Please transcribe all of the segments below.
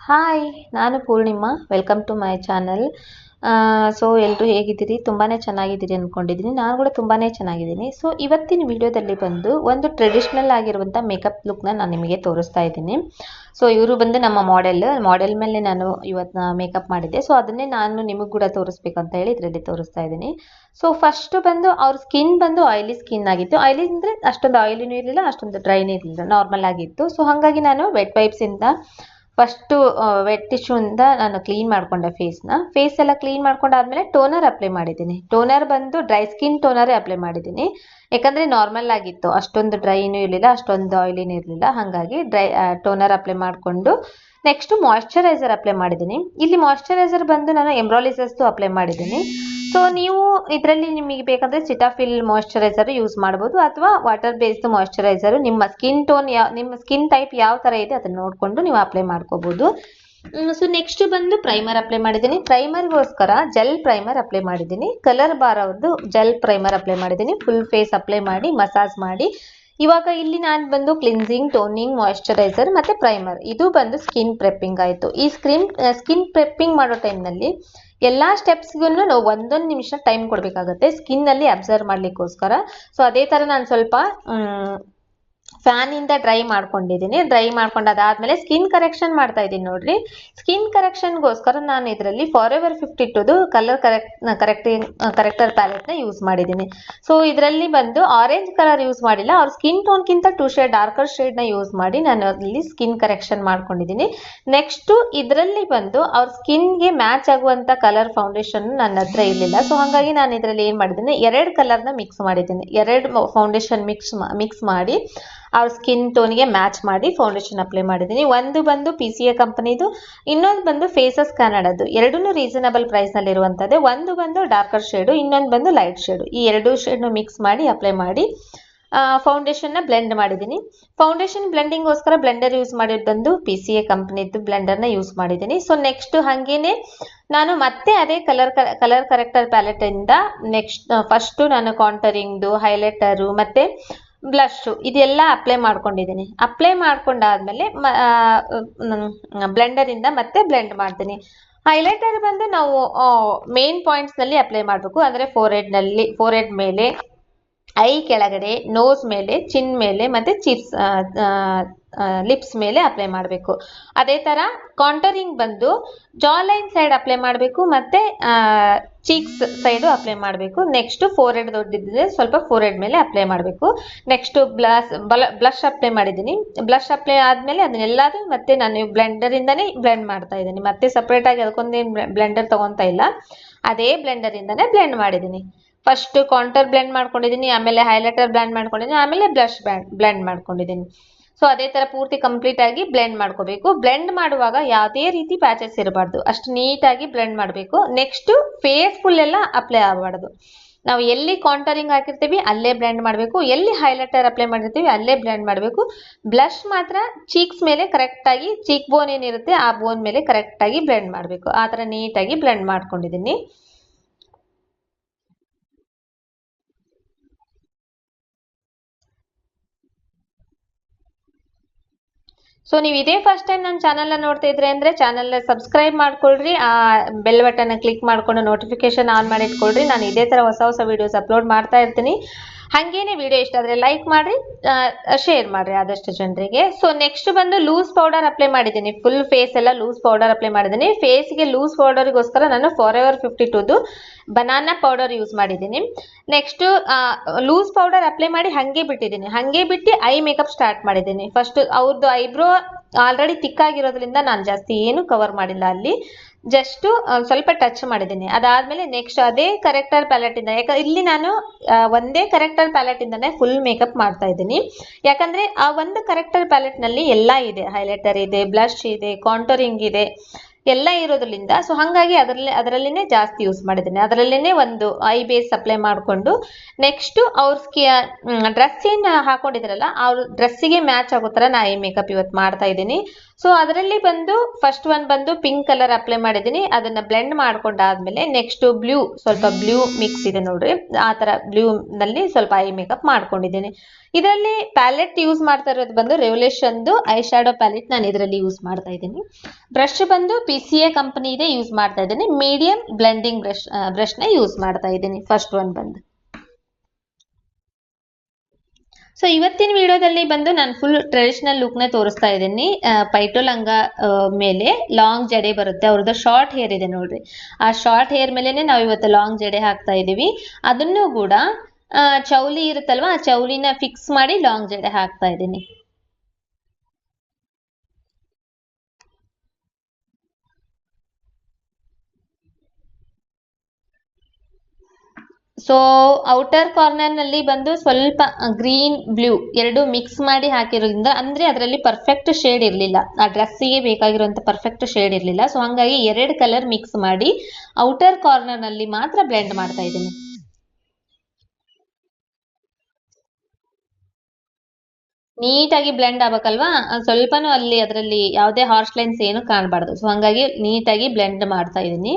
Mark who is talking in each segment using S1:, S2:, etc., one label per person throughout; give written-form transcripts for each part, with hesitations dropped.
S1: Hi, ನಾನು Poornima. Welcome to my channel. So ಎಲ್ಲರೂ ಹೇಗಿದ್ದೀರಿ? ತುಂಬಾ ಚೆನ್ನಾಗಿದ್ದೀರಿ ಅಂದ್ಕೊಂಡಿದ್ದೀನಿ. ನಾನು ಕೂಡ ತುಂಬಾ ಚೆನ್ನಾಗಿದ್ದೀನಿ. ಸೊ ಇವತ್ತಿನ ವಿಡಿಯೋದಲ್ಲಿ ಬಂದು ಒಂದು ಟ್ರೆಡಿಷ್ನಲ್ ಆಗಿರುವಂಥ ಮೇಕಪ್ ಲುಕ್ನ ನಾನು ನಿಮಗೆ ತೋರಿಸ್ತಾ ಇದ್ದೀನಿ. ಸೊ ಇವರು ಬಂದು ನಮ್ಮ ಮಾಡೆಲ್ ಮೇಲೆ ನಾನು ಇವತ್ತು ಮೇಕಪ್ ಮಾಡಿದ್ದೆ. ಸೊ ಅದನ್ನೇ ನಾನು ನಿಮಗೆ ಕೂಡ ತೋರಿಸ್ಬೇಕಂತ ಹೇಳಿ ಇದರಲ್ಲಿ ತೋರಿಸ್ತಾ ಇದ್ದೀನಿ. ಸೊ ಫಸ್ಟ್ ಬಂದು ಅವ್ರ ಸ್ಕಿನ್ ಬಂದು ಆಯಿಲಿ ಸ್ಕಿನ್ ಆಗಿತ್ತು. ಆಯಿಲಿ ಅಂದರೆ ಅಷ್ಟೊಂದು ಆಯಿಲಿನೂ ಇರಲಿಲ್ಲ, ಅಷ್ಟೊಂದು ಡ್ರೈನೂ ಇರಲಿಲ್ಲ, ನಾರ್ಮಲ್ ಆಗಿತ್ತು. ಸೊ ಹಾಗಾಗಿ ನಾನು ವೆಟ್ ವೈಪ್ಸಿಂದ ಫಸ್ಟು ವೆಟ್ ಟಿಶ್ಯೂಯಿಂದ ನಾನು ಕ್ಲೀನ್ ಮಾಡ್ಕೊಂಡೆ ಫೇಸ್ ಎಲ್ಲ ಕ್ಲೀನ್ ಮಾಡ್ಕೊಂಡಾದ್ಮೇಲೆ ಟೋನರ್ ಅಪ್ಲೈ ಮಾಡಿದ್ದೀನಿ. ಟೋನರ್ ಬಂದು ಡ್ರೈ ಸ್ಕಿನ್ ಟೋನರೇ ಅಪ್ಲೈ ಮಾಡಿದ್ದೀನಿ. ಯಾಕಂದರೆ ನಾರ್ಮಲ್ ಆಗಿತ್ತು, ಅಷ್ಟೊಂದು ಡ್ರೈನೂ ಇರಲಿಲ್ಲ, ಅಷ್ಟೊಂದು ಆಯಿಲಿನೂ ಇರಲಿಲ್ಲ. ಹಾಗಾಗಿ ಟೋನರ್ ಅಪ್ಲೈ ಮಾಡಿಕೊಂಡು ನೆಕ್ಸ್ಟ್ ಮಾಯ್ಶ್ಚರೈಸರ್ ಅಪ್ಲೈ ಮಾಡಿದ್ದೀನಿ. ಇಲ್ಲಿ ಮಾಯ್ಶ್ಚರೈಸರ್ ಬಂದು ನಾನು ಎಂಬ್ರಾಲಿಸಸ್ದು ಅಪ್ಲೈ ಮಾಡಿದ್ದೀನಿ. ಸೊ ನೀವು ಇದರಲ್ಲಿ ನಿಮಗೆ ಬೇಕಂದರೆ ಸಿಟಾಫಿಲ್ ಮಾಯ್ಶ್ಚರೈಸರ್ ಯೂಸ್ ಮಾಡ್ಬೋದು, ಅಥವಾ ವಾಟರ್ ಬೇಸ್ಡ್ ಮಾಯ್ಶ್ಚರೈಸರ್ ನಿಮ್ಮ ಸ್ಕಿನ್ ಟೋನ್ ನಿಮ್ಮ ಸ್ಕಿನ್ ಟೈಪ್ ಯಾವ ಥರ ಇದೆ ಅದನ್ನು ನೋಡಿಕೊಂಡು ನೀವು ಅಪ್ಲೈ ಮಾಡ್ಕೋಬೋದು. ಸೊ ನೆಕ್ಸ್ಟ್ ಬಂದು ಪ್ರೈಮರ್ ಅಪ್ಲೈ ಮಾಡಿದ್ದೀನಿ. ಪ್ರೈಮರ್ಗೋಸ್ಕರ ಜೆಲ್ ಪ್ರೈಮರ್ ಅಪ್ಲೈ ಮಾಡಿದ್ದೀನಿ. ಕಲರ್ ಬಾರ್ ಅವ್ರದ್ದು ಜೆಲ್ ಪ್ರೈಮರ್ ಅಪ್ಲೈ ಮಾಡಿದ್ದೀನಿ. ಫುಲ್ ಫೇಸ್ ಅಪ್ಲೈ ಮಾಡಿ ಮಸಾಜ್ ಮಾಡಿ ಇವಾಗ ಇಲ್ಲಿ ನಾನು ಬಂದು ಕ್ಲಿನ್ಸಿಂಗ್, ಟೋನಿಂಗ್, ಮಾಯ್ಶ್ಚರೈಸರ್ ಮತ್ತು ಪ್ರೈಮರ್ ಇದು ಬಂದು ಸ್ಕಿನ್ ಪ್ರೆಪ್ಪಿಂಗ್ ಆಯಿತು. ಈ ಸ್ಕಿನ್ ಪ್ರೆಪ್ಪಿಂಗ್ ಮಾಡೋ ಟೈಮ್ನಲ್ಲಿ ಎಲ್ಲ ಸ್ಟೆಪ್ಸ್ಗೂ ನಾವು ಒಂದೊಂದು ನಿಮಿಷ ಟೈಮ್ ಕೊಡಬೇಕಾಗುತ್ತೆ ಸ್ಕಿನ್ನಲ್ಲಿ ಅಬ್ಸರ್ವ್ ಮಾಡಲಿಕ್ಕೋಸ್ಕರ. ಸೊ ಅದೇ ಥರ ನಾನು ಸ್ವಲ್ಪ ಫ್ಯಾನಿಂದ ಡ್ರೈ ಮಾಡ್ಕೊಂಡಿದ್ದೀನಿ. ಡ್ರೈ ಮಾಡ್ಕೊಂಡಾದ್ಮೇಲೆ ಸ್ಕಿನ್ ಕರೆಕ್ಷನ್ ಮಾಡ್ತಾ ಇದ್ದೀನಿ. ನೋಡ್ರಿ, ಸ್ಕಿನ್ ಕರೆಕ್ಷನ್ಗೋಸ್ಕರ ನಾನು ಇದರಲ್ಲಿ ಫಾರೆವರ್ 52 ಕಲರ್ ಕರೆಕ್ಟರ್ ಪ್ಯಾಲೆಟ್ನ ಯೂಸ್ ಮಾಡಿದ್ದೀನಿ. ಸೊ ಇದರಲ್ಲಿ ಬಂದು ಆರೆಂಜ್ ಕಲರ್ ಯೂಸ್ ಮಾಡಿಲ್ಲ, ಅವ್ರ ಸ್ಕಿನ್ ಟೋನ್ಗಿಂತ 2 ಶೇಡ್ ಡಾರ್ಕರ್ ಶೇಡ್ನ ಯೂಸ್ ಮಾಡಿ ನಾನು ಅಲ್ಲಿ ಸ್ಕಿನ್ ಕರೆಕ್ಷನ್ ಮಾಡ್ಕೊಂಡಿದ್ದೀನಿ. ನೆಕ್ಸ್ಟು ಇದರಲ್ಲಿ ಬಂದು ಅವ್ರ ಸ್ಕಿನ್ಗೆ ಮ್ಯಾಚ್ ಆಗುವಂಥ ಕಲರ್ ಫೌಂಡೇಶನ್ ನನ್ನ ಹತ್ರ ಇರಲಿಲ್ಲ. ಸೊ ಹಾಗಾಗಿ ನಾನು ಇದರಲ್ಲಿ ಏನು ಮಾಡಿದ್ದೀನಿ, 2 ಕಲರ್ನ ಮಿಕ್ಸ್ ಮಾಡಿದ್ದೀನಿ. 2 ಫೌಂಡೇಶನ್ ಮಿಕ್ಸ್ ಮಾಡಿ ಅವ್ರ ಸ್ಕಿನ್ ಟೋನ್ಗೆ ಮ್ಯಾಚ್ ಮಾಡಿ ಫೌಂಡೇಶನ್ ಅಪ್ಲೈ ಮಾಡಿದ್ದೀನಿ. ಒಂದು ಬಂದು PCA ಕಂಪನಿದು, ಇನ್ನೊಂದು ಬಂದು ಫೇಸಸ್ ಕನ್ನಡದ್ದು. ಎರಡೂ ರೀಸನಬಲ್ ಪ್ರೈಸ್ನಲ್ಲಿ ಇರುವಂಥದ್ದು. ಒಂದು ಬಂದು ಡಾರ್ಕರ್ ಶೇಡು, ಇನ್ನೊಂದು ಬಂದು ಲೈಟ್ ಶೇಡು. ಈ 2 ಶೇಡ್ನ ಮಿಕ್ಸ್ ಮಾಡಿ ಅಪ್ಲೈ ಮಾಡಿ ಫೌಂಡೇಶನ್ನ ಬ್ಲೆಂಡ್ ಮಾಡಿದ್ದೀನಿ. ಫೌಂಡೇಶನ್ ಬ್ಲೆಂಡಿಂಗೋಸ್ಕರ ಬ್ಲೆಂಡರ್ ಯೂಸ್ ಮಾಡಿದ್ದು ಬಂದು PCA ಕಂಪ್ನಿದ್ದು ಬ್ಲೆಂಡರ್ನ ಯೂಸ್ ಮಾಡಿದ್ದೀನಿ. ಸೊ ನೆಕ್ಸ್ಟ್ ಹಾಗೇನೆ ನಾನು ಮತ್ತೆ ಅದೇ ಕಲರ್ ಕರೆಕ್ಟರ್ ಪ್ಯಾಲೆಟಿಂದ ಫಸ್ಟು ನಾನು ಕಾಂಟರಿಂಗ್ದು, ಹೈಲೈಟರು ಮತ್ತು ಬ್ಲಷು ಇದೆಲ್ಲ ಅಪ್ಲೈ ಮಾಡ್ಕೊಂಡಿದ್ದೀನಿ. ಅಪ್ಲೈ ಮಾಡ್ಕೊಂಡಾದ್ಮೇಲೆ ಬ್ಲೆಂಡರಿಂದ ಮತ್ತೆ ಬ್ಲೆಂಡ್ ಮಾಡ್ತೀನಿ. ಹೈಲೈಟರ್ ಬಂದು ನಾವು ಮೇನ್ ಪಾಯಿಂಟ್ಸ್ನಲ್ಲಿ ಅಪ್ಲೈ ಮಾಡಬೇಕು. ಅಂದರೆ ಫೋರ್ಹೆಡ್ ಮೇಲೆ, ಐ ಕೆಳಗಡೆ, ನೋಸ್ ಮೇಲೆ, ಚಿನ್ ಮೇಲೆ ಮತ್ತು ಲಿಪ್ಸ್ ಮೇಲೆ ಅಪ್ಲೈ ಮಾಡಬೇಕು. ಅದೇ ಥರ ಕಾಂಟರಿಂಗ್ ಬಂದು ಜಾ ಲೈನ್ ಸೈಡ್ ಅಪ್ಲೈ ಮಾಡಬೇಕು ಮತ್ತು ಚೀಕ್ಸ್ ಸೈಡು ಅಪ್ಲೈ ಮಾಡಬೇಕು. ನೆಕ್ಸ್ಟು ಫೋರ್ಹೆಡ್ ದೊಡ್ಡದಿದ್ದರೆ ಸ್ವಲ್ಪ ಫೋರ್ಹೆಡ್ ಮೇಲೆ ಅಪ್ಲೈ ಮಾಡಬೇಕು. ನೆಕ್ಸ್ಟು ಬ್ಲಷ್ ಅಪ್ಲೈ ಮಾಡಿದ್ದೀನಿ. ಬ್ಲಷ್ ಅಪ್ಲೈ ಆದಮೇಲೆ ಅದನ್ನೆಲ್ಲದೂ ಮತ್ತೆ ನಾನು ಬ್ಲೆಂಡರಿಂದನೇ ಬ್ಲೆಂಡ್ ಮಾಡ್ತಾ ಇದ್ದೀನಿ. ಮತ್ತೆ ಸಪ್ರೇಟಾಗಿ ಅದಕ್ಕೊಂದೇನು ಬ್ಲೆಂಡರ್ ತೊಗೊತಾ ಇಲ್ಲ, ಅದೇ ಬ್ಲೆಂಡರಿಂದನೇ ಬ್ಲೆಂಡ್ ಮಾಡಿದ್ದೀನಿ. ಫಸ್ಟ್ ಕಾಂಟರ್ ಬ್ಲೆಂಡ್ ಮಾಡ್ಕೊಂಡಿದ್ದೀನಿ, ಆಮೇಲೆ ಹೈಲೈಟರ್ ಬ್ಲೆಂಡ್ ಮಾಡ್ಕೊಂಡಿದ್ದೀನಿ, ಆಮೇಲೆ ಬ್ಲಷ್ ಬ್ಲೆಂಡ್ ಮಾಡ್ಕೊಂಡಿದ್ದೀನಿ. ಸೊ ಅದೇ ಥರ ಪೂರ್ತಿ ಕಂಪ್ಲೀಟ್ ಆಗಿ ಬ್ಲೆಂಡ್ ಮಾಡ್ಕೋಬೇಕು. ಬ್ಲೆಂಡ್ ಮಾಡುವಾಗ ಯಾವುದೇ ರೀತಿ ಪ್ಯಾಚಸ್ ಇರಬಾರ್ದು, ಅಷ್ಟು ನೀಟಾಗಿ ಬ್ಲೆಂಡ್ ಮಾಡಬೇಕು. ನೆಕ್ಸ್ಟು ಫೇಸ್ ಫುಲ್ ಎಲ್ಲ ಅಪ್ಲೈ ಆಗಬಾರ್ದು. ನಾವು ಎಲ್ಲಿ ಕಾಂಟರಿಂಗ್ ಹಾಕಿರ್ತೀವಿ ಅಲ್ಲೇ ಬ್ಲೆಂಡ್ ಮಾಡಬೇಕು, ಎಲ್ಲಿ ಹೈಲೈಟರ್ ಅಪ್ಲೈ ಮಾಡಿರ್ತೀವಿ ಅಲ್ಲೇ ಬ್ಲೆಂಡ್ ಮಾಡಬೇಕು. ಬ್ಲಷ್ ಮಾತ್ರ ಚೀಕ್ಸ್ ಮೇಲೆ ಕರೆಕ್ಟಾಗಿ, ಚೀಕ್ ಬೋನ್ ಏನಿರುತ್ತೆ ಆ ಬೋನ್ ಮೇಲೆ ಕರೆಕ್ಟಾಗಿ ಬ್ಲೆಂಡ್ ಮಾಡಬೇಕು. ಆ ಥರ ನೀಟಾಗಿ ಬ್ಲೆಂಡ್ ಮಾಡ್ಕೊಂಡಿದ್ದೀನಿ. ಸೊ ನೀವು ಇದೇ ಫಸ್ಟ್ ಟೈಮ್ ನನ್ನ ಚಾನಲ್ನ ನೋಡ್ತಾ ಇದ್ರೆ ಅಂದರೆ ಚಾನಲ್ನ ಸಬ್ಸ್ಕ್ರೈಬ್ ಮಾಡ್ಕೊಳ್ರಿ, ಆ ಬೆಲ್ ಬಟನ್ನ ಕ್ಲಿಕ್ ಮಾಡಿಕೊಂಡು ನೋಟಿಫಿಕೇಶನ್ ಆನ್ ಮಾಡಿ ಇಟ್ಕೊಳ್ರಿ. ನಾನು ಇದೇ ಥರ ಹೊಸ ವೀಡಿಯೋಸ್ ಅಪ್ಲೋಡ್ ಮಾಡ್ತಾ ಇರ್ತೀನಿ. ಹಾಗೇನೆ ವಿಡಿಯೋ ಇಷ್ಟ ಆದರೆ ಲೈಕ್ ಮಾಡಿರಿ, ಶೇರ್ ಮಾಡಿರಿ ಆದಷ್ಟು ಜನರಿಗೆ. ಸೊ ನೆಕ್ಸ್ಟ್ ಬಂದು ಲೂಸ್ ಪೌಡರ್ ಅಪ್ಲೈ ಮಾಡಿದ್ದೀನಿ. ಫುಲ್ ಫೇಸ್ ಎಲ್ಲ ಲೂಸ್ ಪೌಡರ್ ಅಪ್ಲೈ ಮಾಡಿದ್ದೀನಿ. ಫೇಸ್ಗೆ ಲೂಸ್ ಪೌಡರ್ಗೋಸ್ಕರ ನಾನು ಫಾರೆವರ್ 52 ಬನಾನಾ ಪೌಡರ್ ಯೂಸ್ ಮಾಡಿದ್ದೀನಿ. ನೆಕ್ಸ್ಟು ಲೂಸ್ ಪೌಡರ್ ಅಪ್ಲೈ ಮಾಡಿ ಹಾಗೆ ಬಿಟ್ಟಿದ್ದೀನಿ. ಹಾಗೆ ಬಿಟ್ಟು ಐ ಮೇಕಪ್ ಸ್ಟಾರ್ಟ್ ಮಾಡಿದ್ದೀನಿ. ಫಸ್ಟ್ ಅವ್ರದ್ದು ಐಬ್ರೋ ಆಲ್ರೆಡಿ ತಿಕ್ಕಾಗಿರೋದ್ರಿಂದ ನಾನು ಜಾಸ್ತಿ ಏನು ಕವರ್ ಮಾಡಿಲ್ಲ, ಅಲ್ಲಿ ಜಸ್ಟು ಸ್ವಲ್ಪ ಟಚ್ ಮಾಡಿದ್ದೀನಿ. ಅದಾದಮೇಲೆ ನೆಕ್ಸ್ಟ್ ಅದೇ ಕರೆಕ್ಟರ್ ಪ್ಯಾಲೆಟಿಂದ, ಇಲ್ಲಿ ನಾನು ಒಂದೇ ಕರೆಕ್ಟರ್ ಪ್ಯಾಲೆಟಿಂದನೇ ಫುಲ್ ಮೇಕಪ್ ಮಾಡ್ತಾ ಇದ್ದೀನಿ. ಯಾಕಂದರೆ ಆ ಒಂದು ಕರೆಕ್ಟರ್ ಪ್ಯಾಲೆಟ್ನಲ್ಲಿ ಎಲ್ಲ ಇದೆ, ಹೈಲೈಟರ್ ಇದೆ, ಬ್ಲಷ್ ಇದೆ, ಕಾಂಟರಿಂಗ್ ಇದೆ, ಎಲ್ಲ ಇರೋದ್ರಿಂದ. ಸೊ ಹಾಗಾಗಿ ಅದರಲ್ಲಿನೇ ಜಾಸ್ತಿ ಯೂಸ್ ಮಾಡಿದ್ದೀನಿ. ಅದರಲ್ಲೇ ಒಂದು ಐ ಬೇಸ್ ಅಪ್ಲೈ ಮಾಡಿಕೊಂಡು ನೆಕ್ಸ್ಟು ಅವ್ರ ಡ್ರೆಸ್ ಏನು ಹಾಕೊಂಡಿದ್ರಲ್ಲ ಅವ್ರ ಡ್ರೆಸ್ಸಿಗೆ ಮ್ಯಾಚ್ ಆಗೋ ಥರ ನಾ ಐ ಮೇಕಪ್ ಇವತ್ತು ಮಾಡ್ತಾ ಇದ್ದೀನಿ. ಸೊ ಅದರಲ್ಲಿ ಬಂದು ಫಸ್ಟ್ ಒನ್ ಬಂದು ಪಿಂಕ್ ಕಲರ್ ಅಪ್ಲೈ ಮಾಡಿದ್ದೀನಿ. ಅದನ್ನ ಬ್ಲೆಂಡ್ ಮಾಡ್ಕೊಂಡಾದ್ಮೇಲೆ ನೆಕ್ಸ್ಟ್ ಬ್ಲೂ, ಸ್ವಲ್ಪ ಬ್ಲೂ ಮಿಕ್ಸ್ ಇದೆ ನೋಡ್ರಿ, ಆ ತರ ಬ್ಲೂ ನಲ್ಲಿ ಸ್ವಲ್ಪ ಐ ಮೇಕಪ್ ಮಾಡ್ಕೊಂಡಿದ್ದೀನಿ. ಇದರಲ್ಲಿ ಪ್ಯಾಲೆಟ್ ಯೂಸ್ ಮಾಡ್ತಾ ಇರೋದು ಬಂದು ರೆವಲ್ಯೂಷನ್ ಐ ಶಾಡೋ ಪ್ಯಾಲೆಟ್ ನಾನು ಇದರಲ್ಲಿ ಯೂಸ್ ಮಾಡ್ತಾ ಇದ್ದೀನಿ. ಬ್ರಷ್ ಬಂದು PCA ಕಂಪನಿ ಇದೆ ಯೂಸ್ ಮಾಡ್ತಾ ಇದ್ದೀನಿ. ಮೀಡಿಯಂ ಬ್ಲೆಂಡಿಂಗ್ ಬ್ರಷ್ ನ ಯೂಸ್ ಮಾಡ್ತಾ ಇದ್ದೀನಿ ಫಸ್ಟ್ ಒನ್ ಬಂದು. ಸೊ ಇವತ್ತಿನ ವಿಡಿಯೋದಲ್ಲಿ ಬಂದು ನಾನು ಫುಲ್ ಟ್ರೆಡಿಷನಲ್ ಲುಕ್ ನ ತೋರಿಸ್ತಾ ಇದ್ದೀನಿ. ಪೈಟೋ ಲಂಗ ಮೇಲೆ ಲಾಂಗ್ ಜಡೆ ಬರುತ್ತೆ, ಅವ್ರದ್ದು ಶಾರ್ಟ್ ಹೇರ್ ಇದೆ ನೋಡ್ರಿ, ಆ ಶಾರ್ಟ್ ಹೇರ್ ಮೇಲೆನೆ ನಾವು ಇವತ್ತು ಲಾಂಗ್ ಜಡೆ ಹಾಕ್ತಾ ಇದೀವಿ. ಅದನ್ನು ಕೂಡ ಚೌಲಿ ಇರುತ್ತಲ್ವಾ, ಆ ಚೌಲಿನ ಫಿಕ್ಸ್ ಮಾಡಿ ಲಾಂಗ್ ಜಡೆ ಹಾಕ್ತಾ ಇದ್ದೀನಿ. ಸೊ ಔಟರ್ ಕಾರ್ನರ್ ನಲ್ಲಿ ಬಂದು ಸ್ವಲ್ಪ ಗ್ರೀನ್ ಬ್ಲೂ ಎರಡು ಮಿಕ್ಸ್ ಮಾಡಿ ಹಾಕಿರೋದ್ರಿಂದ, ಅಂದ್ರೆ ಅದರಲ್ಲಿ ಪರ್ಫೆಕ್ಟ್ ಶೇಡ್ ಇರಲಿಲ್ಲ, ಆ ಡ್ರೆಸ್ಸಿಗೆ ಬೇಕಾಗಿರುವಂತ ಪರ್ಫೆಕ್ಟ್ ಶೇಡ್ ಇರಲಿಲ್ಲ. ಸೊ ಹಂಗಾಗಿ ಎರಡು ಕಲರ್ ಮಿಕ್ಸ್ ಮಾಡಿ ಔಟರ್ ಕಾರ್ನರ್ ನಲ್ಲಿ ಮಾತ್ರ ಬ್ಲೆಂಡ್ ಮಾಡ್ತಾ ಇದ್ದೀನಿ. ನೀಟಾಗಿ ಬ್ಲೆಂಡ್ ಆಗ್ಬೇಕಲ್ವಾ, ಸ್ವಲ್ಪನೂ ಅಲ್ಲಿ ಅದರಲ್ಲಿ ಯಾವುದೇ ಹಾರ್ಶ್ ಲೈನ್ಸ್ ಏನು ಕಾಣಬಾರ್ದು. ಸೊ ಹಂಗಾಗಿ ನೀಟಾಗಿ ಬ್ಲೆಂಡ್ ಮಾಡ್ತಾ ಇದ್ದೀನಿ.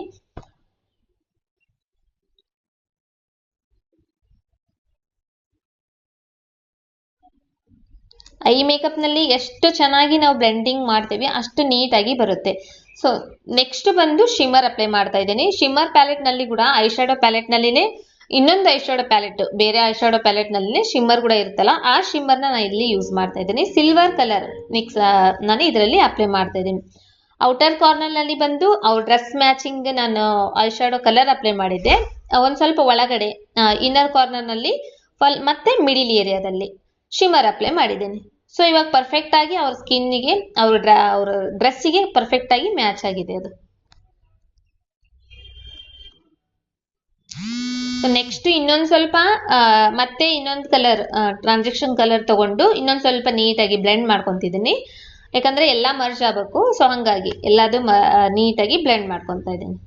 S1: ಐ ಮೇಕಪ್ ನಲ್ಲಿ ಎಷ್ಟು ಚೆನ್ನಾಗಿ ನಾವು ಬ್ಲೆಂಡಿಂಗ್ ಮಾಡ್ತೀವಿ ಅಷ್ಟು ನೀಟಾಗಿ ಬರುತ್ತೆ. ಸೊ ನೆಕ್ಸ್ಟ್ ಬಂದು ಶಿಮ್ಮರ್ ಅಪ್ಲೈ ಮಾಡ್ತಾ ಇದ್ದೀನಿ. ಶಿಮ್ಮರ್ ಪ್ಯಾಲೆಟ್ ನಲ್ಲಿ ಕೂಡ ಐ ಶಾಡೋ ಪ್ಯಾಲೆಟ್ ನಲ್ಲಿನೇ ಇನ್ನೊಂದು ಐ ಶಾಡೋ ಪ್ಯಾಲೆಟ್, ಬೇರೆ ಐ ಶಾಡೋ ಪ್ಯಾಲೆಟ್ ನಲ್ಲಿ ಶಿಮ್ಮರ್ ಕೂಡ ಇರುತ್ತಲ್ಲ, ಆ ಶಿಮ್ಮರ್ ನಾನು ಇಲ್ಲಿ ಯೂಸ್ ಮಾಡ್ತಾ ಇದ್ದೀನಿ. ಸಿಲ್ವರ್ ಕಲರ್ ಮಿಕ್ಸ್ ನಾನು ಇದರಲ್ಲಿ ಅಪ್ಲೈ ಮಾಡ್ತಾ ಇದ್ದೀನಿ. ಔಟರ್ ಕಾರ್ನರ್ ನಲ್ಲಿ ಬಂದು ಅವ್ರ ಡ್ರೆಸ್ ಮ್ಯಾಚಿಂಗ್ ನಾನು ಐ ಶಾಡೋ ಕಲರ್ ಅಪ್ಲೈ ಮಾಡಿದ್ದೆ. ಒಂದ್ ಸ್ವಲ್ಪ ಒಳಗಡೆ ಇನ್ನರ್ ಕಾರ್ನರ್ ನಲ್ಲಿ ಮತ್ತೆ ಮಿಡಿಲ್ ಏರಿಯಾದಲ್ಲಿ ಶಿಮ್ಮರ್ ಅಪ್ಲೈ ಮಾಡಿದ್ದೀನಿ. ಸೊ ಇವಾಗ ಪರ್ಫೆಕ್ಟ್ ಆಗಿ ಅವ್ರ ಸ್ಕಿನ್ನಿಗೆ, ಅವ್ರ ಡ್ರೆಸ್ಸಿಗೆ ಪರ್ಫೆಕ್ಟ್ ಆಗಿ ಮ್ಯಾಚ್ ಆಗಿದೆ ಅದು. ನೆಕ್ಸ್ಟ್ ಇನ್ನೊಂದ್ ಸ್ವಲ್ಪ ಮತ್ತೆ ಇನ್ನೊಂದು ಕಲರ್ ಟ್ರಾನ್ಸಾಕ್ಷನ್ ಕಲರ್ ತಗೊಂಡು ಇನ್ನೊಂದ್ ಸ್ವಲ್ಪ ನೀಟಾಗಿ ಬ್ಲೆಂಡ್ ಮಾಡ್ಕೊಂತಿದ್ದೀನಿ. ಯಾಕಂದ್ರೆ ಎಲ್ಲಾ ಮರ್ಜ್ ಆಗ್ಬೇಕು, ಸೊ ಹಂಗಾಗಿ ಎಲ್ಲಾದು ನೀಟಾಗಿ ಬ್ಲೆಂಡ್ ಮಾಡ್ಕೊಂತ ಇದ್ದೀನಿ.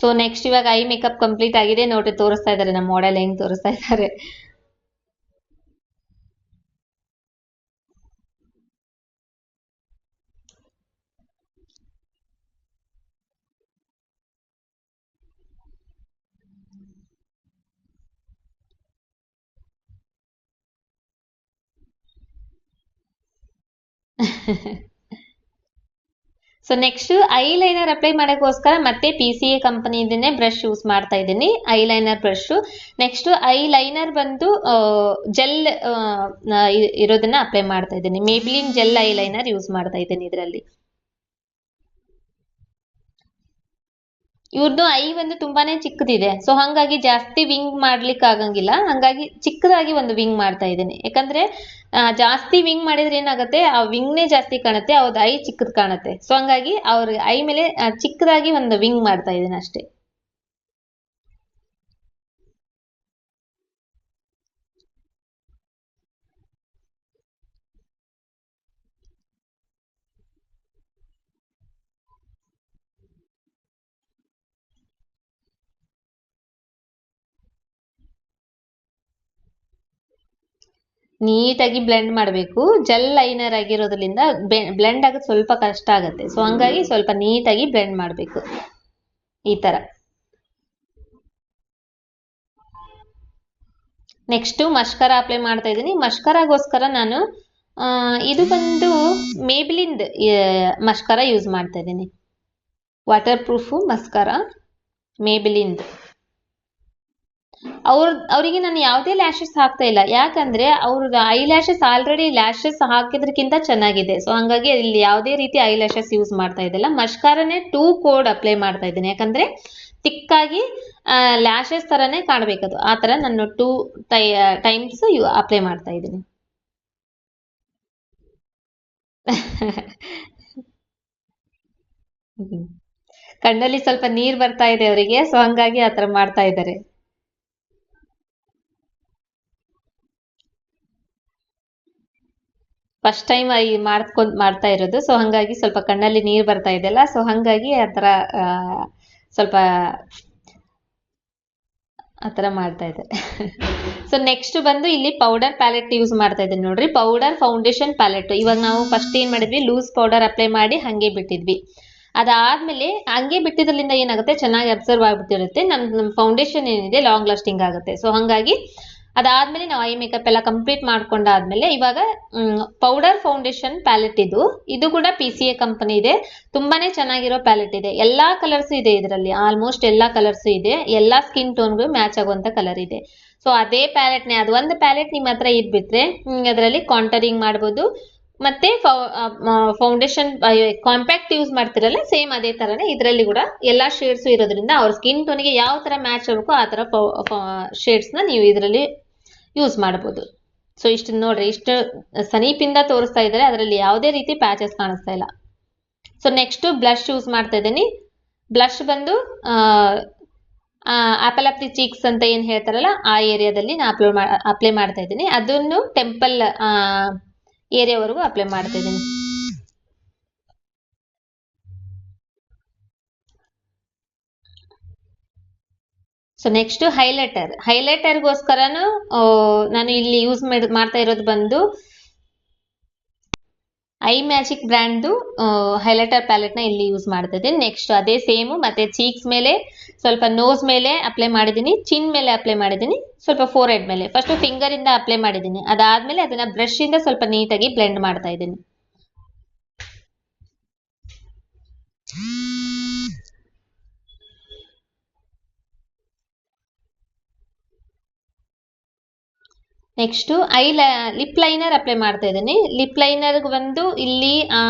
S1: ಸೊ ನೆಕ್ಸ್ಟ್ ಇವಾಗ ಐ ಮೇಕಪ್ ಕಂಪ್ಲೀಟ್ ಆಗಿದೆ ನೋಡ್ರಿ, ತೋರಿಸ್ತಾ ಇದ್ದಾರೆ ನಮ್ಮ ಮಾಡೆಲ್ ಹೆಂಗ್ ತೋರಿಸ್ತಾ ಇದ್ದಾರೆ. So next eyeliner apply ಮಾಡೋಕ್ಕೋಸ್ಕರ ಮತ್ತೆ PCA ಕಂಪನಿಯಿಂದನೇ ಬ್ರಷ್ ಯೂಸ್ ಮಾಡ್ತಾ ಇದ್ದೀನಿ, eyeliner brush. Next eyeliner ಬಂದು ಜೆಲ್ ಇರೋದನ್ನ ಅಪ್ಲೈ ಮಾಡ್ತಾ ಇದ್ದೀನಿ. Maybelline gel eyeliner use ಮಾಡ್ತಾ ಇದ್ದೀನಿ ಇದರಲ್ಲಿ. ಇವ್ರದ್ದು ಐ ಒಂದು ತುಂಬಾನೇ ಚಿಕ್ಕದಿದೆ, ಸೊ ಹಂಗಾಗಿ ಜಾಸ್ತಿ ವಿಂಗ್ ಮಾಡ್ಲಿಕ್ಕೆ ಆಗಂಗಿಲ್ಲ, ಹಂಗಾಗಿ ಚಿಕ್ಕದಾಗಿ ಒಂದು ವಿಂಗ್ ಮಾಡ್ತಾ ಇದ್ದೀನಿ. ಯಾಕಂದ್ರೆ ಜಾಸ್ತಿ ವಿಂಗ್ ಮಾಡಿದ್ರೆ ಏನಾಗುತ್ತೆ, ಆ ವಿಂಗ್ನೇ ಜಾಸ್ತಿ ಕಾಣುತ್ತೆ, ಅವ್ರದ್ದು ಐ ಚಿಕ್ಕದ್ ಕಾಣುತ್ತೆ. ಸೊ ಹಂಗಾಗಿ ಅವ್ರ ಐ ಮೇಲೆ ಚಿಕ್ಕದಾಗಿ ಒಂದು ವಿಂಗ್ ಮಾಡ್ತಾ ಇದ್ದೀನಿ ಅಷ್ಟೇ. ನೀಟಾಗಿ ಬ್ಲೆಂಡ್ ಮಾಡಬೇಕು. ಜೆಲ್ ಲೈನರ್ ಆಗಿರೋದ್ರಿಂದ ಬ್ಲೆಂಡ್ ಆಗೋದು ಸ್ವಲ್ಪ ಕಷ್ಟ ಆಗುತ್ತೆ. ಸೊ ಹಂಗಾಗಿ ಸ್ವಲ್ಪ ನೀಟಾಗಿ ಬ್ಲೆಂಡ್ ಮಾಡಬೇಕು ಈ ತರ. ನೆಕ್ಸ್ಟ್ ಮಸ್ಕರಾ ಅಪ್ಲೈ ಮಾಡ್ತಾ ಇದ್ದೀನಿ. ಮಸ್ಕರಾಗೋಸ್ಕರ ನಾನು ಇದು ಬಂದು ಮೇಬ್ಲಿಂದ್ ಮಸ್ಕರಾ ಯೂಸ್ ಮಾಡ್ತಾ ಇದ್ದೀನಿ. ವಾಟರ್ ಪ್ರೂಫ್ ಮಸ್ಕರಾ ಮೇಬ್ಲಿಂದ್. ಅವರಿಗೆ ನಾನು ಯಾವುದೇ ಲ್ಯಾಶಸ್ ಹಾಕ್ತಾ ಇಲ್ಲ, ಯಾಕಂದ್ರೆ ಅವ್ರದ್ದು ಐ ಲ್ಯಾಶಸ್ ಆಲ್ರೆಡಿ ಲ್ಯಾಶಸ್ ಹಾಕಿದ್ರಕ್ಕಿಂತ ಚೆನ್ನಾಗಿದೆ. ಸೊ ಹಂಗಾಗಿ ಇಲ್ಲಿ ಯಾವುದೇ ರೀತಿ ಐ ಲ್ಯಾಶಸ್ ಯೂಸ್ ಮಾಡ್ತಾ ಇದ್ದಿಲ್ಲ. ಮಸ್ಕಾರನೇ 2 ಕೋಡ್ ಅಪ್ಲೈ ಮಾಡ್ತಾ ಇದ್ದೀನಿ, ಯಾಕಂದ್ರೆ ತಿಕ್ಕಾಗಿ ಲ್ಯಾಶಸ್ ತರನೇ ಕಾಣಬೇಕದು, ಆ ತರ ನಾನು 2 ಟೈಮ್ಸ್ ಅಪ್ಲೈ ಮಾಡ್ತಾ ಇದ್ದೀನಿ. ಕಣ್ಣಲ್ಲಿ ಸ್ವಲ್ಪ ನೀರ್ ಬರ್ತಾ ಇದೆ ಅವರಿಗೆ, ಸೊ ಹಂಗಾಗಿ ಆತರ ಮಾಡ್ತಾ ಇದ್ದಾರೆ. ಫಸ್ಟ್ ಟೈಮ್ ಮಾಡ್ತಾ ಇರೋದು, ಸೊ ಹಂಗಾಗಿ ಸ್ವಲ್ಪ ಕಣ್ಣಲ್ಲಿ ನೀರ್ ಬರ್ತಾ ಇದೆಲ್ಲ, ಸೊ ಹಂಗಾಗಿ ಆತರ ಸ್ವಲ್ಪ ಆ ಥರ ಮಾಡ್ತಾ ಇದ್ದಾರೆ. ಸೊ ನೆಕ್ಸ್ಟ್ ಬಂದು ಇಲ್ಲಿ ಪೌಡರ್ ಪ್ಯಾಲೆಟ್ ಯೂಸ್ ಮಾಡ್ತಾ ಇದ್ದೀನಿ ನೋಡ್ರಿ. Powder foundation palette. ಇವಾಗ ನಾವು ಫಸ್ಟ್ ಏನ್ ಮಾಡಿದ್ವಿ, ಲೂಸ್ ಪೌಡರ್ ಅಪ್ಲೈ ಮಾಡಿ ಹಂಗೆ ಬಿಟ್ಟಿದ್ವಿ. ಅದಾದ್ಮೇಲೆ ಹಂಗೆ ಬಿಟ್ಟಿದ್ರಿಂದ ಏನಾಗುತ್ತೆ, ಚೆನ್ನಾಗಿ ಅಬ್ಸರ್ವ್ ಆಗ್ಬಿಟ್ಟಿರುತ್ತೆ. ನಮ್ಮ ಫೌಂಡೇಶನ್ ಏನಿದೆ ಲಾಂಗ್ ಲಾಸ್ಟಿಂಗ್ ಆಗುತ್ತೆ. ಸೊ ಹಂಗಾಗಿ ಅದಾದ್ಮೇಲೆ ನಾವು ಐ ಮೇಕಪ್ ಎಲ್ಲ ಕಂಪ್ಲೀಟ್ ಮಾಡ್ಕೊಂಡಾದ್ಮೇಲೆ ಇವಾಗ ಪೌಡರ್ ಫೌಂಡೇಶನ್ ಪ್ಯಾಲೆಟ್ ಇದು ಕೂಡ PCA ಕಂಪನಿ ಇದೆ. ತುಂಬಾನೇ ಚೆನ್ನಾಗಿರೋ ಪ್ಯಾಲೆಟ್ ಇದೆ. ಎಲ್ಲಾ ಕಲರ್ಸ್ ಇದೆ ಇದರಲ್ಲಿ, ಆಲ್ಮೋಸ್ಟ್ ಎಲ್ಲಾ ಕಲರ್ಸ್ ಇದೆ. ಎಲ್ಲಾ ಸ್ಕಿನ್ ಟೋನ್ಗೂ ಮ್ಯಾಚ್ ಆಗುವಂತ ಕಲರ್ ಇದೆ. ಸೊ ಅದೇ ಪ್ಯಾಲೆಟ್ನೇ, ಅದು ಒಂದು ಪ್ಯಾಲೆಟ್ ನಿಮ್ಮ ಹತ್ರ ಇದ್ಬಿಟ್ರೆ ಅದರಲ್ಲಿ ಕಾಂಟರಿಂಗ್ ಮಾಡ್ಬೋದು. ಮತ್ತೆ ಫೌಂಡೇಶನ್ ಕಾಂಪ್ಯಾಕ್ಟ್ ಯೂಸ್ ಮಾಡ್ತಿರಲ್ಲ, ಸೇಮ್ ಅದೇ ತರನೇ ಇದರಲ್ಲಿ ಕೂಡ ಎಲ್ಲಾ ಶೇಡ್ಸ್ ಇರೋದ್ರಿಂದ ಅವ್ರ ಸ್ಕಿನ್ ಟೋನ್ಗೆ ಯಾವ ತರ ಮ್ಯಾಚ್ ಆಗಬೇಕು ಆ ತರ ಶೇಡ್ಸ್ ನ ನೀವು ಇದರಲ್ಲಿ ಯೂಸ್ ಮಾಡಬಹುದು. ಸೊ ಇಷ್ಟು ನೋಡ್ರಿ, ಇಷ್ಟು ಸಮೀಪಿಂದ ತೋರಿಸ್ತಾ ಇದ್ದಾರೆ, ಅದರಲ್ಲಿ ಯಾವುದೇ ರೀತಿ ಪ್ಯಾಚಸ್ ಕಾಣಿಸ್ತಾ ಇಲ್ಲ. ಸೊ ನೆಕ್ಸ್ಟ್ ಬ್ಲಶ್ ಯೂಸ್ ಮಾಡ್ತಾ ಇದ್ದೀನಿ. ಬ್ಲಶ್ ಬಂದು ಆಪಲ್ ಆಫ್ ದಿ ಚೀಕ್ಸ್ ಅಂತ ಏನ್ ಹೇಳ್ತಾರಲ್ಲ, ಆ ಏರಿಯಾದಲ್ಲಿ ನಾನು ಅಪ್ಲೈ ಮಾಡ್ತಾ ಇದ್ದೀನಿ. ಅದನ್ನು ಟೆಂಪಲ್ ಏರಿಯಾವರೆಗೂ ಅಪ್ಲೈ ಮಾಡ್ತಾ ಇದ್ದೀನಿ. ಸೊ ನೆಕ್ಸ್ಟ್ ಹೈಲೈಟರ್ಗೋಸ್ಕರನು ನಾನು ಇಲ್ಲಿ ಯೂಸ್ ಮಾಡ್ತಾ ಇರೋದು ಬಂದು ಐ ಮ್ಯಾಜಿಕ್ ಬ್ರ್ಯಾಂಡ್ದು ಹೈಲೈಟರ್ ಪ್ಯಾಲೆಟ್ ನ ಇಲ್ಲಿ ಯೂಸ್ ಮಾಡ್ತಾ ಇದ್ದೀನಿ. ನೆಕ್ಸ್ಟ್ ಅದೇ ಸೇಮ್ ಮತ್ತೆ ಚೀಕ್ಸ್ ಮೇಲೆ, ಸ್ವಲ್ಪ ನೋಸ್ ಮೇಲೆ ಅಪ್ಲೈ ಮಾಡಿದ್ದೀನಿ, ಚಿನ್ ಮೇಲೆ ಅಪ್ಲೈ ಮಾಡಿದ್ದೀನಿ, ಸ್ವಲ್ಪ ಫೋರ್ ಹೆಡ್ ಮೇಲೆ. ಫಸ್ಟ್ ಫಿಂಗರ್ ಇಂದ ಅಪ್ಲೈ ಮಾಡಿದ್ದೀನಿ, ಅದಾದ್ಮೇಲೆ ಅದನ್ನ ಬ್ರಷ್ ಇಂದ ಸ್ವಲ್ಪ ನೀಟಾಗಿ ಬ್ಲೆಂಡ್ ಮಾಡ್ತಾ ಇದ್ದೀನಿ. ನೆಕ್ಸ್ಟ್ ಲಿಪ್ ಲೈನರ್ ಅಪ್ಲೈ ಮಾಡ್ತಾ ಇದ್ದೀನಿ. ಲಿಪ್ ಲೈನರ್ ಬಂದು ಇಲ್ಲಿ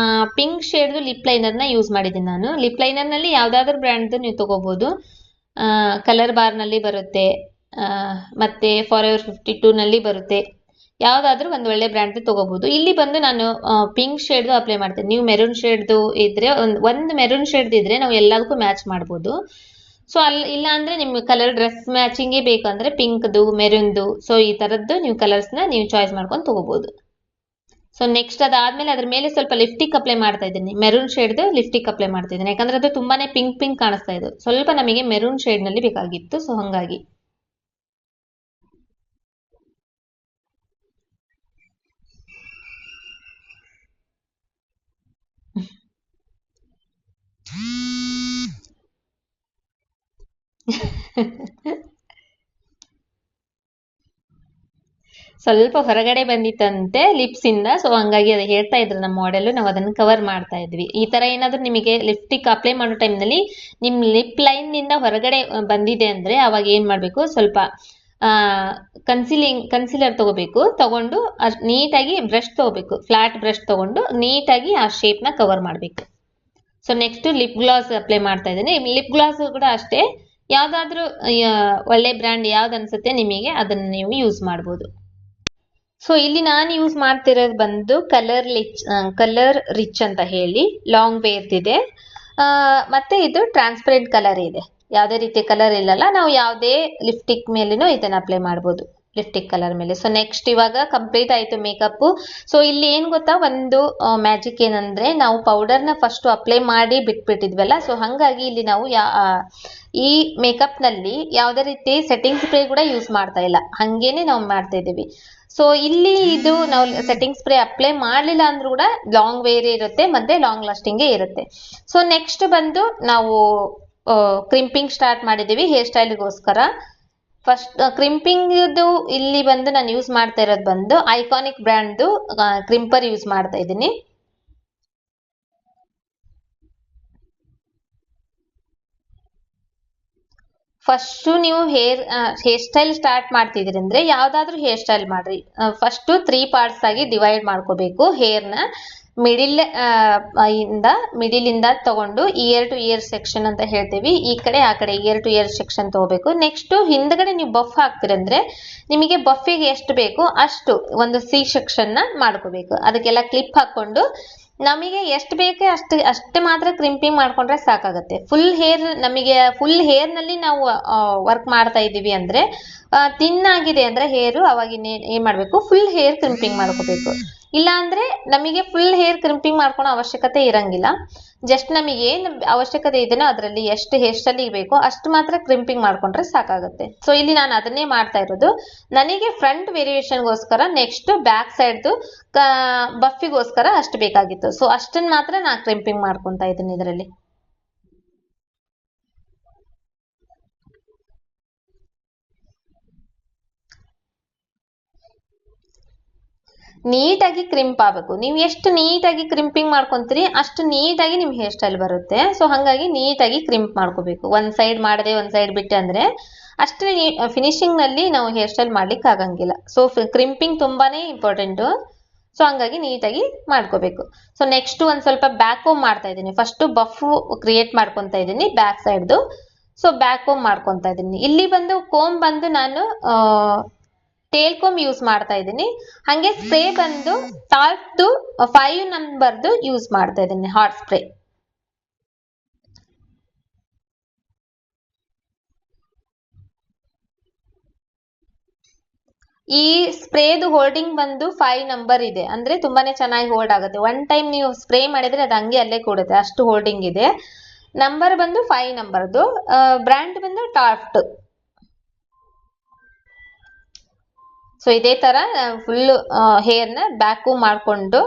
S1: ಪಿಂಕ್ ಶೇಡ್ ಲಿಪ್ ಲೈನರ್ ನ ಯೂಸ್ ಮಾಡಿದ್ದೀನಿ ನಾನು. ಲಿಪ್ ಲೈನರ್ ನಲ್ಲಿ ಯಾವ್ದಾದ್ರು ಬ್ರ್ಯಾಂಡ್ ನೀವು ತಗೋಬಹುದು. ಕಲರ್ ಬಾರ್ ನಲ್ಲಿ ಬರುತ್ತೆ, ಮತ್ತೆ ಫಾರೆವರ್ 52 ನಲ್ಲಿ ಬರುತ್ತೆ. ಯಾವ್ದಾದ್ರು ಒಂದು ಒಳ್ಳೆ ಬ್ರ್ಯಾಂಡ್ ತಗೋಬಹುದು. ಇಲ್ಲಿ ಬಂದು ನಾನು ಪಿಂಕ್ ಶೇಡ್ ಅಪ್ಲೈ ಮಾಡ್ತೇನೆ. ನೀವು ಮೆರೂನ್ ಶೇಡ್ ಇದ್ರೆ ಒಂದು ಮೆರೂನ್ ಶೇಡ್ ಇದ್ರೆ ನಾವು ಎಲ್ಲದಕ್ಕೂ ಮ್ಯಾಚ್ ಮಾಡಬಹುದು. ಸೊ ಇಲ್ಲ ಅಂದ್ರೆ ನಿಮ್ಗೆ ಕಲರ್ ಡ್ರೆಸ್ ಮ್ಯಾಚಿಂಗೇ ಬೇಕಂದ್ರೆ ಪಿಂಕ್ದು, ಮೆರೂನ್ದು, ಸೊ ಈ ತರದ್ದು ನೀವು ಕಲರ್ಸ್ ನ ನೀವು ಚಾಯ್ಸ್ ಮಾಡ್ಕೊಂಡು ತಗೋಬಹುದು. ಸೊ ನೆಕ್ಸ್ಟ್ ಅದಾದ್ಮೇಲೆ ಅದ್ರ ಮೇಲೆ ಸ್ವಲ್ಪ ಲಿಪ್ಸ್ಟಿಕ್ ಅಪ್ಲೈ ಮಾಡ್ತಾ ಇದ್ದೀನಿ. ಮೆರೂನ್ ಶೇಡ್ದು ಲಿಪ್ಸ್ಟಿಕ್ ಅಪ್ಲೈ ಮಾಡ್ತಾ ಇದ್ದೀನಿ, ಯಾಕಂದ್ರೆ ಅದು ತುಂಬಾನೇ ಪಿಂಕ್ ಪಿಂಕ್ ಕಾಣಿಸ್ತಾ ಇದೆ. ಸ್ವಲ್ಪ ನಮಗೆ ಮೆರೂನ್ ಶೇಡ್ ನಲ್ಲಿ ಬೇಕಾಗಿತ್ತು, ಸೊ ಹಂಗಾಗಿ. ಸ್ವಲ್ಪ ಹೊರಗಡೆ ಬಂದಿತ್ತಂತೆ ಲಿಪ್ಸ್ ಇಂದ, ಸೊ ಹಂಗಾಗಿ ಅದು ಹೇಳ್ತಾ ಇದ್ರು ನಮ್ಮ ಮಾಡೆಲ್, ನಾವು ಅದನ್ನು ಕವರ್ ಮಾಡ್ತಾ ಇದ್ವಿ. ಈ ತರ ಏನಾದ್ರು ನಿಮಗೆ ಲಿಪ್ಸ್ಟಿಕ್ ಅಪ್ಲೈ ಮಾಡೋ ಟೈಮ್ ನಲ್ಲಿ ನಿಮ್ ಲಿಪ್ ಲೈನ್ ನಿಂದ ಹೊರಗಡೆ ಬಂದಿದೆ ಅಂದ್ರೆ ಅವಾಗ ಏನ್ ಮಾಡ್ಬೇಕು, ಸ್ವಲ್ಪ ಕನ್ಸಿಲರ್ ತಗೊಂಡು ನೀಟಾಗಿ ಬ್ರಷ್ ತಗೋಬೇಕು. ಫ್ಲಾಟ್ ಬ್ರಷ್ ತಗೊಂಡು ನೀಟಾಗಿ ಆ ಶೇಪ್ ನ ಕವರ್ ಮಾಡ್ಬೇಕು. So next lip glass apply ಮಾಡ್ತಾ ಇದ್ದೀನಿ. ಲಿಪ್ ಗ್ಲಾಸ್ ಕೂಡ ಅಷ್ಟೇ, ಯಾವ್ದಾದ್ರು ಒಳ್ಳೆ ಬ್ರ್ಯಾಂಡ್ ಯಾವ್ದು ಅನ್ಸುತ್ತೆ ನಿಮಗೆ ಅದನ್ನ ನೀವು ಯೂಸ್ ಮಾಡಬಹುದು. ಸೊ ಇಲ್ಲಿ ನಾನು ಯೂಸ್ ಮಾಡ್ತಿರೋದು ಬಂದು ಕಲರ್ ರಿಚ್ ಅಂತ ಹೇಳಿ ಲಾಂಗ್ ವೇರ್ದ್ ಇದೆ. ಮತ್ತೆ ಇದು ಟ್ರಾನ್ಸ್ಪರೆಂಟ್ ಕಲರ್ ಇದೆ, ಯಾವುದೇ ರೀತಿ ಕಲರ್ ಇಲ್ಲಲ್ಲ. ನಾವು ಯಾವುದೇ ಲಿಪ್ಸ್ಟಿಕ್ ಮೇಲೇನೂ ಇದನ್ನ ಅಪ್ಲೈ ಮಾಡಬಹುದು, ಲಿಪ್ಸ್ಟಿಕ್ ಕಲರ್ ಮೇಲೆ. ಸೊ ನೆಕ್ಸ್ಟ್ ಇವಾಗ ಕಂಪ್ಲೀಟ್ ಆಯ್ತು ಮೇಕಪ್. ಸೊ ಇಲ್ಲಿ ಏನ್ ಗೊತ್ತಾ, ಒಂದು ಮ್ಯಾಜಿಕ್ ಏನಂದ್ರೆ ನಾವು ಪೌಡರ್ ನ ಫಸ್ಟ್ ಅಪ್ಲೈ ಮಾಡಿ ಬಿಟ್ಬಿಟ್ಟಿದ್ವಲ್ಲ, ಸೊ ಹಂಗಾಗಿ ಇಲ್ಲಿ ನಾವು ಈ ಮೇಕಪ್ ನಲ್ಲಿ ಯಾವುದೇ ರೀತಿ ಸೆಟ್ಟಿಂಗ್ ಸ್ಪ್ರೇ ಕೂಡ ಯೂಸ್ ಮಾಡ್ತಾ ಇಲ್ಲ, ಹಂಗೇನೆ ನಾವು ಮಾಡ್ತಾ ಇದೀವಿ. ಸೊ ಇಲ್ಲಿ ಇದು ನಾವು ಸೆಟ್ಟಿಂಗ್ ಸ್ಪ್ರೇ ಅಪ್ಲೈ ಮಾಡ್ಲಿಲ್ಲ ಅಂದ್ರೂ ಕೂಡ ಲಾಂಗ್ ವೇರ್ ಇರುತ್ತೆ ಮತ್ತೆ ಲಾಂಗ್ ಲಾಸ್ಟಿಂಗ್ ಇರುತ್ತೆ. ಸೊ ನೆಕ್ಸ್ಟ್ ಬಂದು ನಾವು ಕ್ರಿಂಪಿಂಗ್ ಸ್ಟಾರ್ಟ್ ಮಾಡಿದೀವಿ ಹೇರ್ ಸ್ಟೈಲ್ಗೋಸ್ಕರ. ಫಸ್ಟ್ ಕ್ರಿಂಪಿಂಗ್ ಇಲ್ಲಿ ಬಂದು ನಾನು ಯೂಸ್ ಮಾಡ್ತಾ ಇರೋದು ಬಂದು ಐಕಾನಿಕ್ ಬ್ರ್ಯಾಂಡ್ ಕ್ರಿಂಪರ್ ಯೂಸ್ ಮಾಡ್ತಾ ಇದ್ದೀನಿ. ಫಸ್ಟ್ ನೀವು ಹೇರ್ ಸ್ಟೈಲ್ ಸ್ಟಾರ್ಟ್ ಮಾಡ್ತಿದ್ರಿ ಅಂದ್ರೆ ಯಾವ್ದಾದ್ರು ಹೇರ್ ಸ್ಟೈಲ್ ಮಾಡ್ರಿ. ಫಸ್ಟ್ 3 ಪಾರ್ಟ್ಸ್ ಆಗಿ ಡಿವೈಡ್ ಮಾಡ್ಕೋಬೇಕು ಹೇರ್ನ. ಮಿಡಿಲ್ ಇಂದ ತಗೊಂಡು ಇಯರ್ ಟು ಇಯರ್ ಸೆಕ್ಷನ್ ಅಂತ ಹೇಳ್ತೀವಿ, ಈ ಕಡೆ ಆ ಕಡೆ ಇಯರ್ ಟು ಇಯರ್ ಸೆಕ್ಷನ್ ತಗೋಬೇಕು. ನೆಕ್ಸ್ಟ್ ಹಿಂದ್ಗಡೆ ನೀವು ಬಫ್ ಹಾಕ್ತಿರಂದ್ರೆ ನಿಮಗೆ ಬಫಿಗೆ ಎಷ್ಟು ಬೇಕು ಅಷ್ಟು ಒಂದು ಸಿ ಸೆಕ್ಷನ್ ನ ಮಾಡ್ಕೋಬೇಕು. ಅದಕ್ಕೆಲ್ಲ ಕ್ಲಿಪ್ ಹಾಕೊಂಡು ನಮಗೆ ಎಷ್ಟು ಬೇಕೆ ಅಷ್ಟೇ ಮಾತ್ರ ಕ್ರಿಂಪಿಂಗ್ ಮಾಡ್ಕೊಂಡ್ರೆ ಸಾಕಾಗುತ್ತೆ. ಫುಲ್ ಹೇರ್ ನಲ್ಲಿ ನಾವು ವರ್ಕ್ ಮಾಡ್ತಾ ಇದೀವಿ ಅಂದ್ರೆ ತಿನ್ ಆಗಿದೆ ಅಂದ್ರೆ ಹೇರ್, ಅವಾಗ ಏನ್ ಮಾಡ್ಬೇಕು, ಫುಲ್ ಹೇರ್ ಕ್ರಿಂಪಿಂಗ್ ಮಾಡ್ಕೋಬೇಕು. ಇಲ್ಲ ಅಂದ್ರೆ ನಮಗೆ ಫುಲ್ ಹೇರ್ ಕ್ರಿಂಪಿಂಗ್ ಮಾಡ್ಕೊಳೋ ಅವಶ್ಯಕತೆ ಇರಂಗಿಲ್ಲ. ಜಸ್ಟ್ ನಮಗೆ ಏನ್ ಅವಶ್ಯಕತೆ ಇದೆನೋ ಅದರಲ್ಲಿ ಎಷ್ಟು ಹೇರ್ ಸ್ಟೈಲ್ ಬೇಕೋ ಅಷ್ಟು ಮಾತ್ರ ಕ್ರಿಂಪಿಂಗ್ ಮಾಡ್ಕೊಂಡ್ರೆ ಸಾಕಾಗುತ್ತೆ. ಸೊ ಇಲ್ಲಿ ನಾನು ಅದನ್ನೇ ಮಾಡ್ತಾ ಇರೋದು. ನನಗೆ ಫ್ರಂಟ್ ವೇರಿಯೇಷನ್ಗೋಸ್ಕರ ನೆಕ್ಸ್ಟ್ ಬ್ಯಾಕ್ ಸೈಡ್ದು ಬಫಿಗೋಸ್ಕರ ಅಷ್ಟು ಬೇಕಾಗಿತ್ತು. ಸೊ ಅಷ್ಟನ್ನ ಮಾತ್ರ ನಾನು ಕ್ರಿಂಪಿಂಗ್ ಮಾಡ್ಕೊಂತಾ ಇದ್ದೀನಿ ಇದರಲ್ಲಿ. ನೀಟಾಗಿ ಕ್ರಿಂಪ್ ಆಗಬೇಕು. ನೀವು ಎಷ್ಟು ನೀಟಾಗಿ ಕ್ರಿಂಪಿಂಗ್ ಮಾಡ್ಕೊಂತೀರಿ ಅಷ್ಟು ನೀಟಾಗಿ ನಿಮ್ ಹೇರ್ ಸ್ಟೈಲ್ ಬರುತ್ತೆ. ಸೊ ಹಂಗಾಗಿ ನೀಟಾಗಿ ಕ್ರಿಂಪ್ ಮಾಡ್ಕೋಬೇಕು. ಒಂದ್ ಸೈಡ್ ಮಾಡದೆ ಒಂದ್ ಸೈಡ್ ಬಿಟ್ಟೆ ಅಂದ್ರೆ ಅಷ್ಟೇ ಫಿನಿಶಿಂಗ್ ನಲ್ಲಿ ನಾವು ಹೇರ್ ಸ್ಟೈಲ್ ಮಾಡ್ಲಿಕ್ಕೆ ಆಗಂಗಿಲ್ಲ. ಸೊ ಕ್ರಿಂಪಿಂಗ್ ತುಂಬಾನೇ ಇಂಪಾರ್ಟೆಂಟ್. ಸೊ ಹಂಗಾಗಿ ನೀಟಾಗಿ ಮಾಡ್ಕೋಬೇಕು. ಸೊ ನೆಕ್ಸ್ಟ್ ಒಂದ್ ಸ್ವಲ್ಪ ಬ್ಯಾಕ್ ಹೋಮ್ ಮಾಡ್ತಾ ಇದ್ದೀನಿ. ಫಸ್ಟ್ ಬಫ್ ಕ್ರಿಯೇಟ್ ಮಾಡ್ಕೊಂತ ಇದ್ದೀನಿ ಬ್ಯಾಕ್ ಸೈಡ್ದು. ಸೊ ಬ್ಯಾಕ್ ಹೋಮ್ ಮಾಡ್ಕೊಂತ ಇದ್ದೀನಿ. ಇಲ್ಲಿ ಬಂದು ಕೋಮ್ ಬಂದು ನಾನು ಟೇಲ್ ಕೋಮ್ ಯೂಸ್ ಮಾಡ್ತಾ ಇದ್ದೀನಿ. ಹಂಗೆ ಸ್ಪ್ರೇ ಬಂದು ಟಾಲ್ಕ್ದು 5 ನಂಬರ್ದು ಯೂಸ್ ಮಾಡ್ತಾ ಇದ್ದೀನಿ, ಹಾಟ್ ಸ್ಪ್ರೇ. ಈ ಸ್ಪ್ರೇದು ಹೋಲ್ಡಿಂಗ್ ಬಂದು 5 ನಂಬರ್ ಇದೆ. ಅಂದ್ರೆ ತುಂಬಾನೇ ಚೆನ್ನಾಗಿ ಹೋಲ್ಡ್ ಆಗುತ್ತೆ. ಒನ್ ಟೈಮ್ ನೀವು ಸ್ಪ್ರೇ ಮಾಡಿದ್ರೆ ಅದು ಹಂಗೆ ಅಲ್ಲೇ ಕೂಡುತ್ತೆ, ಅಷ್ಟು ಹೋಲ್ಡಿಂಗ್ ಇದೆ. ನಂಬರ್ ಬಂದು 5 ನಂಬರ್ದು. ಬ್ರ್ಯಾಂಡ್ ಬಂದು ಟಾಲ್ಕ್. ಸೊ ಇದೇ ತರ ಫುಲ್ ಹೇರ್ನ ಬ್ಯಾಕ್ ಮಾಡ್ಕೊಂಡು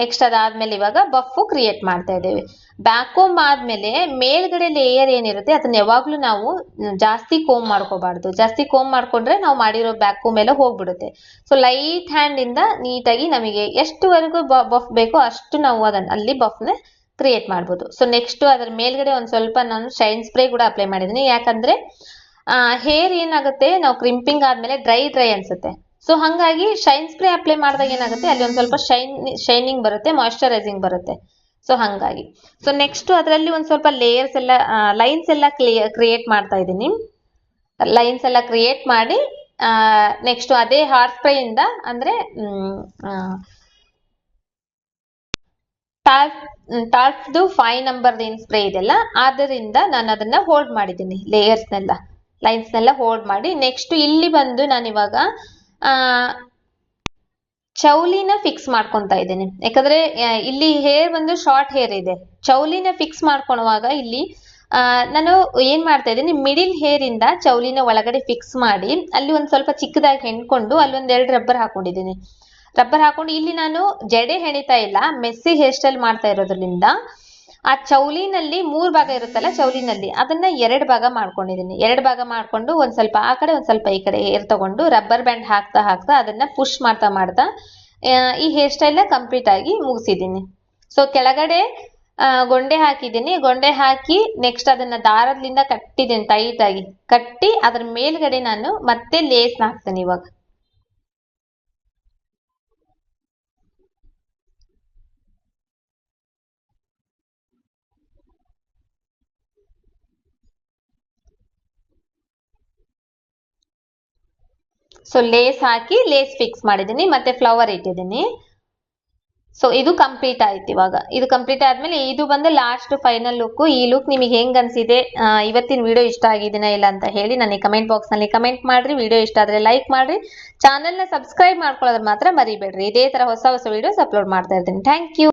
S1: ನೆಕ್ಸ್ಟ್ ಅದಾದ್ಮೇಲೆ ಇವಾಗ ಬಫ್ ಕ್ರಿಯೇಟ್ ಮಾಡ್ತಾ ಇದ್ದೇವೆ. ಬ್ಯಾಕ್ ಕೋಮ್ ಆದ್ಮೇಲೆ ಮೇಲ್ಗಡೆ ಲೇಯರ್ ಏನಿರುತ್ತೆ ಅದನ್ನ ಯಾವಾಗ್ಲೂ ನಾವು ಜಾಸ್ತಿ ಕೋಮ್ ಮಾಡ್ಕೋಬಾರ್ದು. ಜಾಸ್ತಿ ಕೋಮ್ ಮಾಡ್ಕೊಂಡ್ರೆ ನಾವು ಮಾಡಿರೋ ಬ್ಯಾಕ್ ಕೋಮ್ ಎಲ್ಲ ಹೋಗ್ಬಿಡುತ್ತೆ. ಸೊ ಲೈಟ್ ಹ್ಯಾಂಡ್ ಇಂದ ನೀಟಾಗಿ ನಮಗೆ ಎಷ್ಟುವರೆಗೂ ಬಫ್ ಬೇಕೋ ಅಷ್ಟು ನಾವು ಅದನ್ನ ಅಲ್ಲಿ ಬಫ್ನ ಕ್ರಿಯೇಟ್ ಮಾಡ್ಬೋದು. ಸೊ ನೆಕ್ಸ್ಟ್ ಅದ್ರ ಮೇಲ್ಗಡೆ ಒಂದ್ ಸ್ವಲ್ಪ ನಾನು ಶೈನ್ ಸ್ಪ್ರೇ ಕೂಡ ಅಪ್ಲೈ ಮಾಡಿದ್ದೀನಿ. ಯಾಕಂದ್ರೆ ಹೇರ್ ಏನಾಗುತ್ತೆ, ನಾವು ಕ್ರಿಂಪಿಂಗ್ ಆದ್ಮೇಲೆ ಡ್ರೈ ಅನ್ಸುತ್ತೆ. ಸೊ ಹಂಗಾಗಿ ಶೈನ್ ಸ್ಪ್ರೇ ಅಪ್ಲೈ ಮಾಡಿದಾಗ ಏನಾಗುತ್ತೆ, ಅಲ್ಲಿ ಒಂದ್ ಸ್ವಲ್ಪ ಶೈನಿಂಗ್ ಬರುತ್ತೆ, ಮಾಯಿಶ್ಚರೈಸಿಂಗ್ ಬರುತ್ತೆ. ಸೊ ಹಂಗಾಗಿ ಸೊ ನೆಕ್ಸ್ಟ್ ಅದರಲ್ಲಿ ಒಂದ್ ಸ್ವಲ್ಪ ಲೇಯರ್ಸ್ ಎಲ್ಲ ಲೈನ್ಸ್ ಎಲ್ಲ ಕ್ರಿಯೇಟ್ ಮಾಡ್ತಾ ಇದ್ದೀನಿ. ಲೈನ್ಸ್ ಎಲ್ಲ ಕ್ರಿಯೇಟ್ ಮಾಡಿ ನೆಕ್ಸ್ಟ್ ಅದೇ ಹಾಟ್ ಸ್ಪ್ರೇ ಇಂದ ಅಂದ್ರೆ ಟಾಲ್ಕ್ದು 5 ನಂಬರ್ ಏನ್ ಸ್ಪ್ರೇ ಇದೆಲ್ಲ ಅದರಿಂದ ನಾನು ಅದನ್ನ ಹೋಲ್ಡ್ ಮಾಡಿದ್ದೀನಿ. ಲೈನ್ಸ್ನೆಲ್ಲ ಹೋಲ್ಡ್ ಮಾಡಿ ನೆಕ್ಸ್ಟ್ ಇಲ್ಲಿ ಬಂದು ನಾನು ಇವಾಗ ಚೌಲಿನ ಫಿಕ್ಸ್ ಮಾಡ್ಕೊಂತ ಇದ್ದೀನಿ. ಯಾಕಂದ್ರೆ ಇಲ್ಲಿ ಹೇರ್ ಬಂದು ಶಾರ್ಟ್ ಹೇರ್ ಇದೆ. ಚೌಲಿನ ಫಿಕ್ಸ್ ಮಾಡ್ಕೊಳುವಾಗ ಇಲ್ಲಿ ನಾನು ಏನ್ ಮಾಡ್ತಾ ಇದ್ದೀನಿ, ಮಿಡಿಲ್ ಹೇರ್ ಇಂದ ಚೌಲಿನ ಒಳಗಡೆ ಫಿಕ್ಸ್ ಮಾಡಿ ಅಲ್ಲಿ ಒಂದ್ ಸ್ವಲ್ಪ ಚಿಕ್ಕದಾಗಿ ಹೆಣ್ಕೊಂಡು ಅಲ್ಲಿ ಒಂದ್ 2 ರಬ್ಬರ್ ಹಾಕೊಂಡಿದ್ದೀನಿ. ರಬ್ಬರ್ ಹಾಕೊಂಡು ಇಲ್ಲಿ ನಾನು ಜಡೆ ಹೆಣಿತಾ ಇಲ್ಲ, ಮೆಸ್ಸಿ ಹೇರ್ ಸ್ಟೈಲ್ ಮಾಡ್ತಾ ಇರೋದ್ರಿಂದ ಆ ಚೌಲಿನಲ್ಲಿ 3 ಭಾಗ ಇರುತ್ತಲ್ಲ, ಚೌಲಿನಲ್ಲಿ ಅದನ್ನ 2 ಭಾಗ ಮಾಡ್ಕೊಂಡಿದ್ದೀನಿ. 2 ಭಾಗ ಮಾಡ್ಕೊಂಡು ಒಂದ್ ಸ್ವಲ್ಪ ಆ ಕಡೆ ಒಂದ್ ಸ್ವಲ್ಪ ಈ ಕಡೆ ಹೇರ್ ತಗೊಂಡು ರಬ್ಬರ್ ಬ್ಯಾಂಡ್ ಹಾಕ್ತಾ ಅದನ್ನ ಪುಷ್ ಮಾಡ್ತಾ ಈ ಹೇರ್ ಸ್ಟೈಲ್ ನ ಕಂಪ್ಲೀಟ್ ಆಗಿ ಮುಗಿಸಿದ್ದೀನಿ. ಸೊ ಕೆಳಗಡೆ ಗೊಂಡೆ ಹಾಕಿದ್ದೀನಿ. ಗೊಂಡೆ ಹಾಕಿ ನೆಕ್ಸ್ಟ್ ಅದನ್ನ ದಾರದಿಂದ ಕಟ್ಟಿದ್ದೀನಿ, ಟೈಟ್ ಆಗಿ ಕಟ್ಟಿ ಅದ್ರ ಮೇಲ್ಗಡೆ ನಾನು ಮತ್ತೆ ಲೇಸ್ ಹಾಕ್ತೀನಿ ಇವಾಗ. ಸೊ ಲೇಸ್ ಹಾಕಿ ಲೇಸ್ ಫಿಕ್ಸ್ ಮಾಡಿದ್ದೀನಿ, ಮತ್ತೆ ಫ್ಲವರ್ ಇಟ್ಟಿದ್ದೀನಿ. ಸೊ ಇದು ಕಂಪ್ಲೀಟ್ ಆಯ್ತು. ಇವಾಗ ಇದು ಕಂಪ್ಲೀಟ್ ಆದ್ಮೇಲೆ ಇದು ಬಂದು ಲಾಸ್ಟ್ ಫೈನಲ್ ಲುಕ್. ಈ ಲುಕ್ ನಿಮಗೆ ಹೆಂಗ್ ಅನ್ಸಿದೆ, ಇವತ್ತಿನ ವಿಡಿಯೋ ಇಷ್ಟ ಆಗಿದೆನಾ ಇಲ್ಲ ಅಂತ ಹೇಳಿ ನನಗೆ ಕಮೆಂಟ್ ಬಾಕ್ಸ್ ನಲ್ಲಿ ಕಮೆಂಟ್ ಮಾಡ್ರಿ. ವಿಡಿಯೋ ಇಷ್ಟ ಆದ್ರೆ ಲೈಕ್ ಮಾಡ್ರಿ, ಚಾನೆಲ್ ನ ಸಬ್ಸ್ಕ್ರೈಬ್ ಮಾಡ್ಕೊಳ್ಳೋದ್ರ ಮಾತ್ರ ಮರಿಬೇಡ್ರಿ. ಇದೇ ತರ ಹೊಸ ವಿಡಿಯೋಸ್ ಅಪ್ಲೋಡ್ ಮಾಡ್ತಾ ಇರ್ತೀನಿ. Thank you.